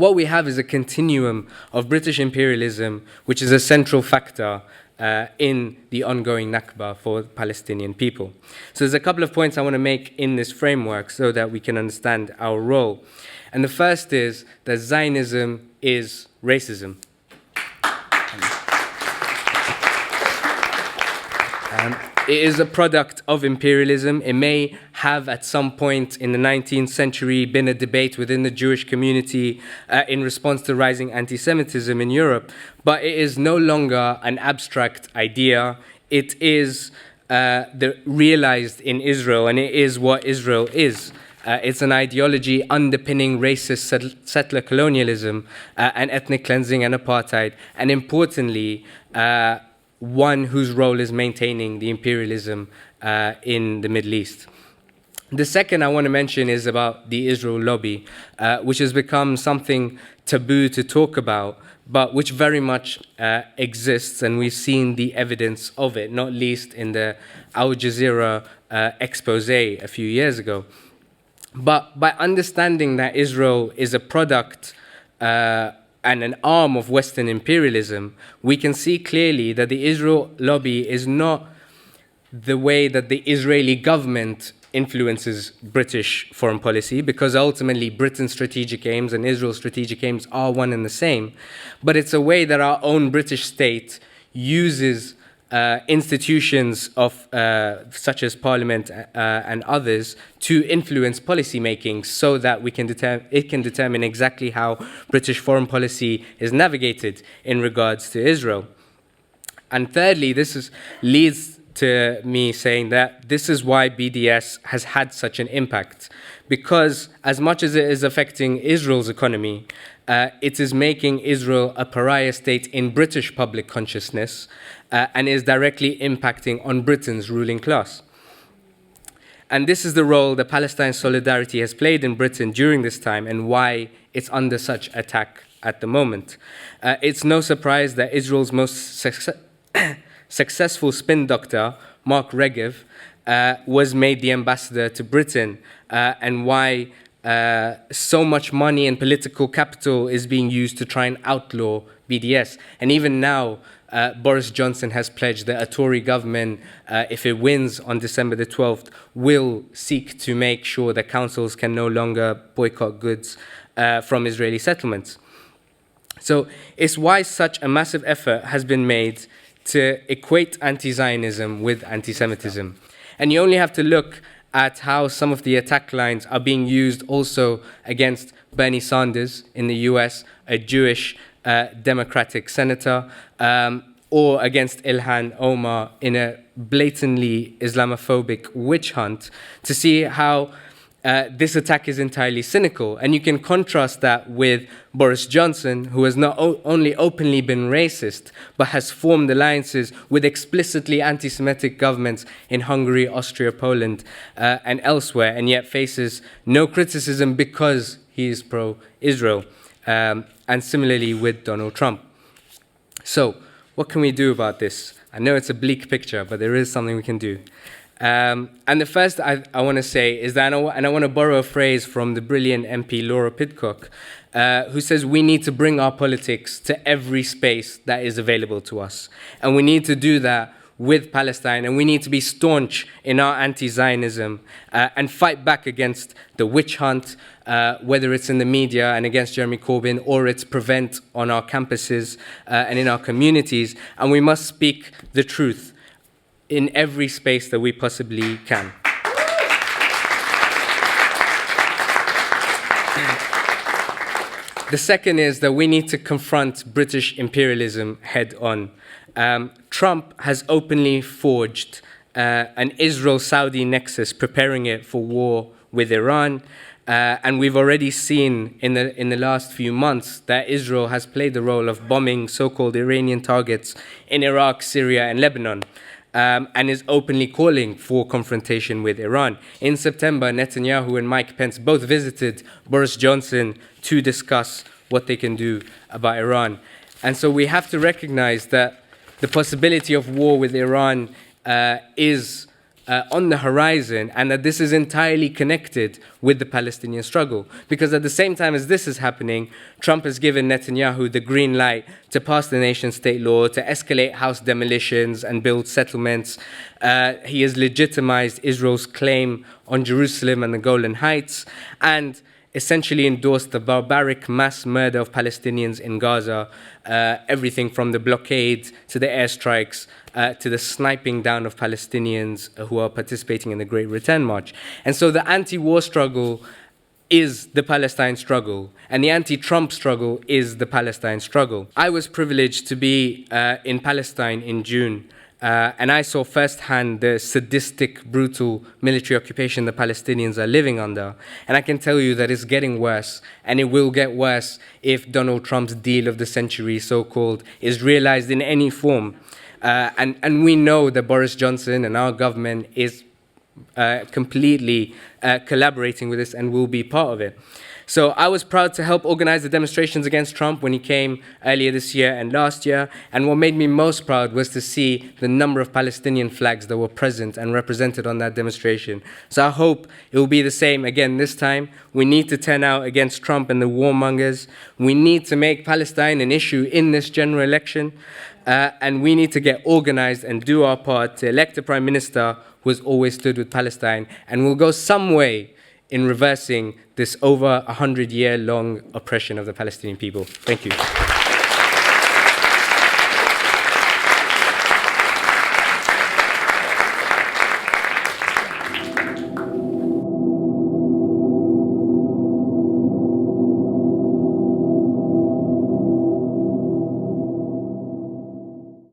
What we have is a continuum of British imperialism, which is a central factor in the ongoing Nakba for the Palestinian people. So there's a couple of points I want to make in this framework so that we can understand our role. And the first is that Zionism is racism. It is a product of imperialism. It may have at some point in the 19th century been a debate within the Jewish community in response to rising anti-Semitism in Europe, but it is no longer an abstract idea. It is realized in Israel, and it is what Israel is. It's an ideology underpinning racist settler colonialism and ethnic cleansing and apartheid, and importantly, one whose role is maintaining the imperialism in the Middle East. The second I want to mention is about the Israel lobby, which has become something taboo to talk about, but which very much exists, and we've seen the evidence of it, not least in the Al Jazeera expose a few years ago. But by understanding that Israel is a product and an arm of Western imperialism, we can see clearly that the Israel lobby is not the way that the Israeli government influences British foreign policy, because ultimately Britain's strategic aims and Israel's strategic aims are one and the same, but it's a way that our own British state uses institutions of such as Parliament and others to influence policy making, so that we can determine exactly how British foreign policy is navigated in regards to Israel. And thirdly, leads to me saying that this is why BDS has had such an impact, because as much as it is affecting Israel's economy, it is making Israel a pariah state in British public consciousness, and is directly impacting on Britain's ruling class. And this is the role that Palestine solidarity has played in Britain during this time, and why it's under such attack at the moment. It's no surprise that Israel's most successful spin doctor, Mark Regev, was made the ambassador to Britain, and why so much money and political capital is being used to try and outlaw BDS. And even now, Boris Johnson has pledged that a Tory government, if it wins on December the 12th, will seek to make sure that councils can no longer boycott goods from Israeli settlements. So it's why such a massive effort has been made to equate anti-Zionism with anti-Semitism. And you only have to look at how some of the attack lines are being used also against Bernie Sanders in the US, a Jewish Democratic senator, or against Ilhan Omar in a blatantly Islamophobic witch hunt, to see how this attack is entirely cynical. And you can contrast that with Boris Johnson, who has not only openly been racist, but has formed alliances with explicitly anti-Semitic governments in Hungary, Austria, Poland, and elsewhere, and yet faces no criticism because he is pro-Israel. And similarly with Donald Trump. So, what can we do about this? I know it's a bleak picture, but there is something we can do. And the first I want to say is that, and I want to borrow a phrase from the brilliant MP Laura Pidcock, who says we need to bring our politics to every space that is available to us. And we need to do that with Palestine, and we need to be staunch in our anti-Zionism and fight back against the witch hunt, whether it's in the media and against Jeremy Corbyn, or it's prevent on our campuses and in our communities. And we must speak the truth in every space that we possibly can. The second is that we need to confront British imperialism head on. Trump has openly forged an Israel-Saudi nexus, preparing it for war with Iran. And we've already seen in the last few months that Israel has played the role of bombing so-called Iranian targets in Iraq, Syria, and Lebanon, and is openly calling for confrontation with Iran. In September, Netanyahu and Mike Pence both visited Boris Johnson to discuss what they can do about Iran. And so we have to recognize that the possibility of war with Iran is on the horizon, and that this is entirely connected with the Palestinian struggle. Because at the same time as this is happening, Trump has given Netanyahu the green light to pass the nation-state law, to escalate house demolitions and build settlements. He has legitimized Israel's claim on Jerusalem and the Golan Heights, and essentially endorsed the barbaric mass murder of Palestinians in Gaza, everything from the blockade to the airstrikes to the sniping down of Palestinians who are participating in the Great Return March. And so the anti-war struggle is the Palestine struggle, and the anti-Trump struggle is the Palestine struggle. I was privileged to be in Palestine in June, and I saw firsthand the sadistic, brutal military occupation the Palestinians are living under. And I can tell you that it's getting worse, and it will get worse if Donald Trump's deal of the century, so-called, is realized in any form. And we know that Boris Johnson and our government is completely collaborating with this and will be part of it. So I was proud to help organize the demonstrations against Trump when he came earlier this year and last year. And what made me most proud was to see the number of Palestinian flags that were present and represented on that demonstration. So I hope it will be the same again this time. We need to turn out against Trump and the warmongers. We need to make Palestine an issue in this general election. And we need to get organized and do our part to elect a prime minister who has always stood with Palestine and will go some way in reversing this over 100-year-long oppression of the Palestinian people. Thank you.